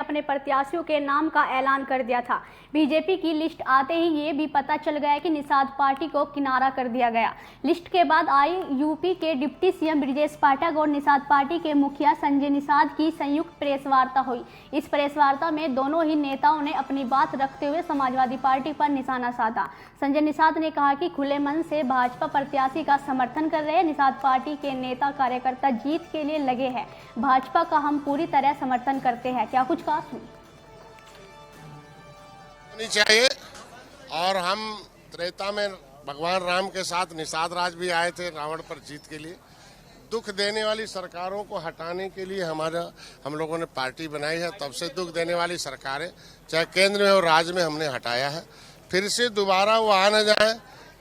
अपने प्रत्याशियों के नाम का ऐलान कर दिया था। बीजेपी की लिस्ट आते ही ये भी पता चल गया कि निषाद पार्टी को किनारा कर दिया गया। लिस्ट के बाद आई यूपी के डिप्टी सीएम ब्रजेश पाठक और निषाद पार्टी के मुखिया संजय निषाद की संयुक्त प्रेस वार्ता हुई। इस प्रेस वार्ता में दोनों ही नेताओं ने अपनी बात रखते हुए समाजवादी पार्टी पर निशाना साधा। संजय निषाद ने कहा कि खुले मन से भाजपा प्रत्याशी का समर्थन कर रहे हैं। निषाद पार्टी के नेता कार्यकर्ता जीत के लिए लगे हैं। भाजपा का हम पूरी तरह समर्थन करते हैं। क्या कुछ कहा चाहिए। और हम त्रेता में भगवान राम के साथ निषाद राज भी आए थे रावण पर जीत के लिए। दुख देने वाली सरकारों को हटाने के लिए हम लोगों ने पार्टी बनाई है। तब से दुख देने वाली सरकारें चाहे केंद्र में और राज्य में हमने हटाया है। फिर से दोबारा वो आ न जाए,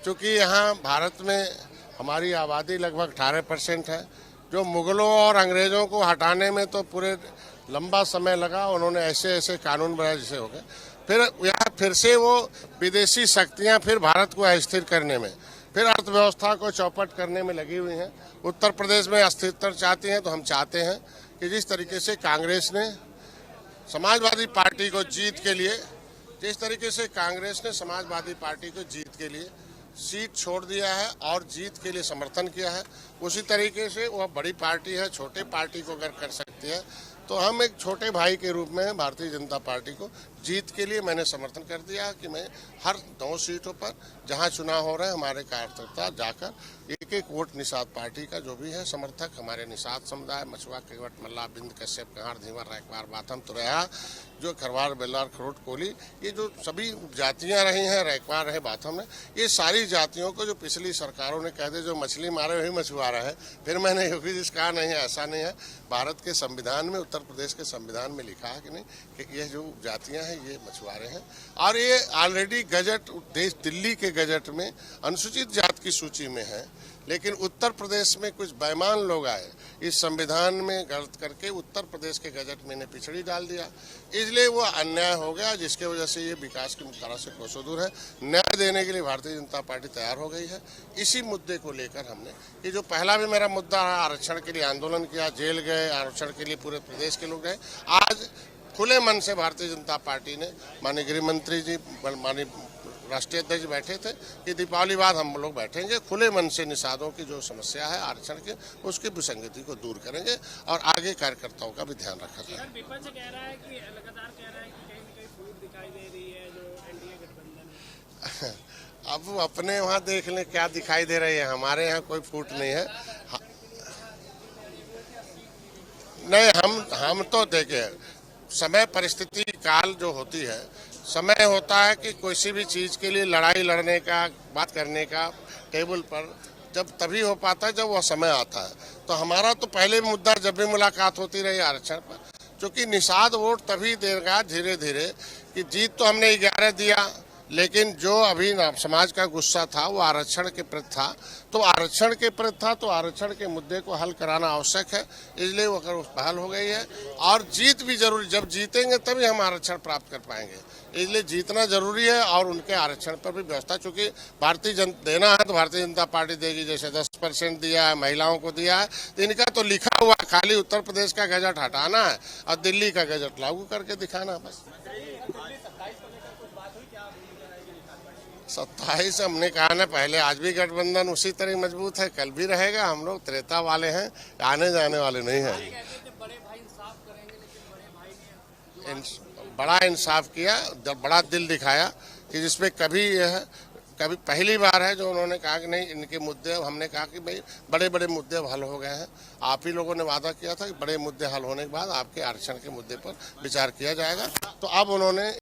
क्योंकि यहाँ भारत में हमारी आबादी लगभग 18% है। जो मुगलों और अंग्रेजों को हटाने में तो पूरे लंबा समय लगा, उन्होंने ऐसे ऐसे कानून बनाए जिसे हो गए। फिर से वो विदेशी शक्तियां फिर भारत को अस्थिर करने में, फिर अर्थव्यवस्था को चौपट करने में लगी हुई हैं। उत्तर प्रदेश में अस्थिरता चाहती हैं, तो हम चाहते हैं कि जिस तरीके से कांग्रेस ने समाजवादी पार्टी को जीत के लिए सीट छोड़ दिया है और जीत के लिए समर्थन किया है, उसी तरीके से वह बड़ी पार्टी है, छोटे पार्टी को अगर कर सकती है तो हम एक छोटे भाई के रूप में भारतीय जनता पार्टी को जीत के लिए मैंने समर्थन कर दिया कि मैं हर 2 सीटों पर जहां चुनाव हो रहे हैं हमारे कार्यकर्ता जाकर एक एक वोट निषाद पार्टी का जो भी है समर्थक, हमारे निषाद समुदाय, मछुआ, केवट, मल्ला, बिंद, कश्यप, कहार, धीवर, रैकवार, बाथम, तुरैया, जो खरवार, बेलार, खरोट, कोली, ये जो सभी जातियां रही हैं, रैकवार रहे, बाथम है, ये सारी जातियों को जो पिछली सरकारों ने कह दे जो मछली मारे वही मछुआरा है। फिर मैंने योगी जी कहा नहीं है, ऐसा नहीं है। भारत के संविधान में, उत्तर प्रदेश के संविधान में लिखा है कि नहीं कि ये जो जातियां हैं ये मछुआरे हैं। और ये ऑलरेडी गजट दिल्ली के गजट में अनुसूचित जाति की सूची में है, लेकिन उत्तर प्रदेश में कुछ बेईमान लोग आए, इस संविधान में गलत करके उत्तर प्रदेश के गजट में इन्हें पिछड़ी डाल दिया। इसलिए वो अन्याय हो गया, जिसके वजह से ये विकास की तरह से कोसों दूर है। न्याय देने के लिए भारतीय जनता पार्टी तैयार हो गई है। इसी मुद्दे को लेकर हमने कि जो पहला भी मेरा मुद्दा है, आरक्षण के लिए आंदोलन किया, जेल गए, आरक्षण के लिए पूरे प्रदेश के लोग गए। आज खुले मन से भारतीय जनता पार्टी ने, माननीय गृह मंत्री जी, माननीय राष्ट्रीय अध्यक्ष बैठे थे कि दीपावली बाद हम लोग बैठेंगे, खुले मन से निषादों की जो समस्या है आरक्षण की, उसकी विसंगति को दूर करेंगे और आगे कार्यकर्ताओं का भी ध्यान रखा जाए। विपक्ष कह रहा है कि लगातार कह रहा है कि कहीं न कहीं फूट दिखाई दे रही है जो एनडीए गठबंधन। अब अपने वहाँ देख लें क्या दिखाई दे रही है, हमारे यहाँ कोई फूट नहीं है। नहीं, हम तो देखे समय, परिस्थिति, काल जो होती है, समय होता है कि किसी भी चीज़ के लिए लड़ाई लड़ने का, बात करने का टेबल पर जब तभी हो पाता है जब वह समय आता है। तो हमारा तो पहले मुद्दा जब भी मुलाकात होती रही आरक्षण पर, क्योंकि निषाद वोट तभी देगा धीरे धीरे कि जीत तो हमने 11 दिया, लेकिन जो अभी समाज का गुस्सा था वो आरक्षण के प्रति था, तो आरक्षण के मुद्दे को हल कराना आवश्यक है। इसलिए वो पहल हो गई है और जीत भी जरूरी, जब जीतेंगे तभी हम आरक्षण प्राप्त कर पाएंगे। इसलिए जीतना जरूरी है और उनके आरक्षण पर भी व्यवस्था, चूंकि देना है तो भारतीय जनता पार्टी देगी। जैसे 10% दिया है, महिलाओं को दिया है, तो इनका तो लिखा हुआ खाली उत्तर प्रदेश का गजट हटाना है और दिल्ली का गजट लागू करके दिखाना है बस। 27 हमने कहा ना पहले, आज भी गठबंधन उसी तरह मजबूत है, कल भी रहेगा। हम लोग त्रेता वाले हैं, आने जाने वाले नहीं हैं। बड़ा इंसाफ किया, बड़ा दिल दिखाया कि जिसमें कभी पहली बार है जो उन्होंने कहा कि नहीं इनके मुद्दे, हमने कहा कि भाई बड़े बड़े मुद्दे हल हो गए हैं। आप ही लोगों ने वादा किया था कि बड़े मुद्दे हल होने के बाद आपके आरक्षण के मुद्दे पर विचार किया जाएगा, तो अब उन्होंने